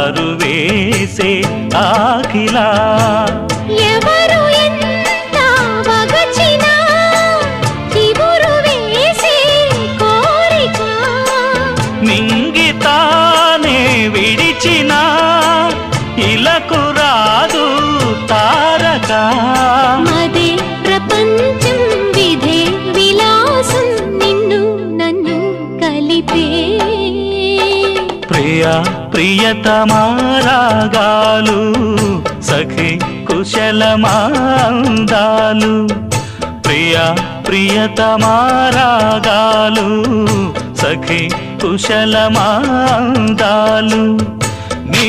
దారు వేసే ఆఖిలా ఎవరు ఎంత వగచినా చిగురు వేసే కోరిక మింగితానే విడిచిన ఇలకు రాదు తారక మదే ప్రపంచం విధే విలాసం నిన్ను నన్ను కలిపే ప్రియ ప్రియతమారాగాలు సఖి కుశలమాందాలు ప్రియ ప్రియతమారాగాలు సఖి కుశలమాందాలు నీ